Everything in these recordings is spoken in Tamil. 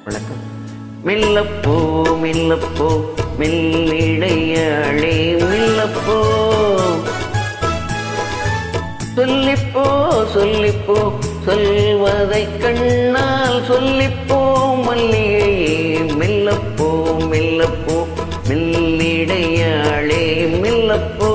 வணக்கம். மெல்லப்போ மெல்லப்போ மெல்லிடையாளே மெல்லப்போ, சொல்லிப்போ சொல்லிப்போ சொல்வதை கண்ணால் சொல்லிப்போ மல்லிகையே மெல்லப்போ மெல்லப்போ மெல்லிடையாளே மெல்லப்போ.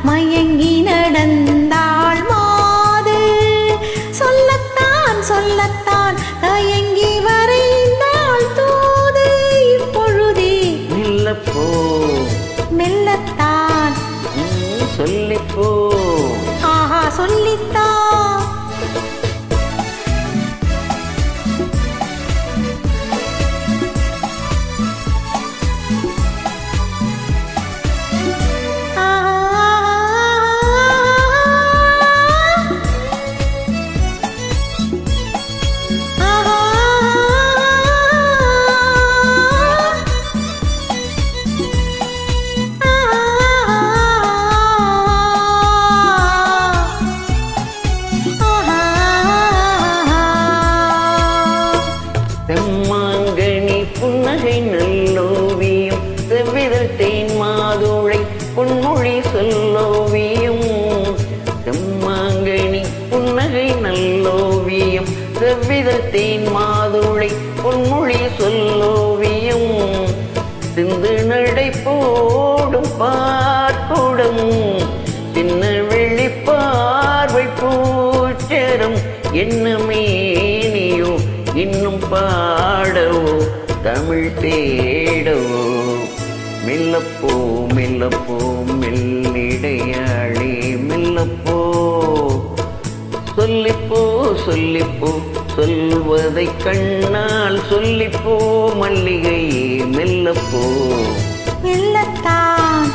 மயங்கி நடந்தாள் மாது, சொல்லத்தான் சொல்லத்தான் தயங்கி வரைந்தாள் தூது. இப்பொழுதே மெல்லப்போ மெல்லத்தான் சொல்லிப்போ, ஆஹா சொல்லித்தான். செம்மாங்கனி புன்னகை நல்லோவியம், செவ்விதழ் தேன் மாதுளை பொன்மொழி சொல்லோவியம். செம்மாங்கனி புன்னகை நல்லோவியம், செவ்விதழ் தேன் மாதுளை பொன்மொழி சொல்லோவியம். சிந்து நடை போடும் பார்க்குடம், சின்ன வெள்ளி பார்வை பூச்சரம். என்ன மேனியோ இன்னும் பாடவோ தமிழ் தேடவோ. மெல்லப்போ மெல்லப்போ மெல்லிடையாளே மெல்லப்போ, சொல்லிப்போ சொல்லிப்போ சொல்வதை கண்ணால் சொல்லிப்போ மல்லிகையே மெல்லப்போ. மெல்லத்தான்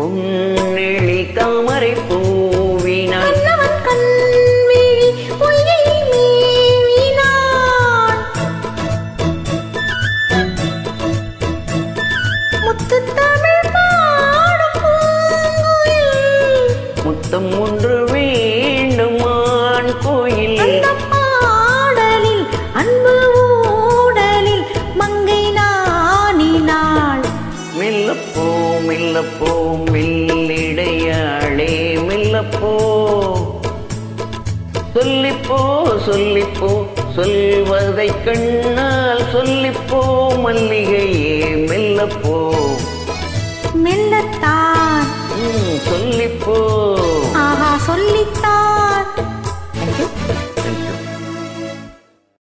பொன்னெழி தாமரை பூவினாள், கண்விழி பொய்யை மேவினாள். முத்துத் தமிழ் பாடும் பூங்குயில், முத்தம் ஒன்று வேண்டுமான் கோயில். அந்தப் பாடலில் அன்பு ஊடலில் மங்கை நாணினாள். மெல்லப்போ மெல்லப்போ மெல்லிடையாளே மெல்லப்போ, சொல்லிப்போ சொல்லிப்போ சொல்வதை கண்ணால் சொல்லிப்போ மல்லிகையே மெல்லப்போ. மெல்லத்தான் சொல்லிப்போ ஆஹா சொல்லித்தான்.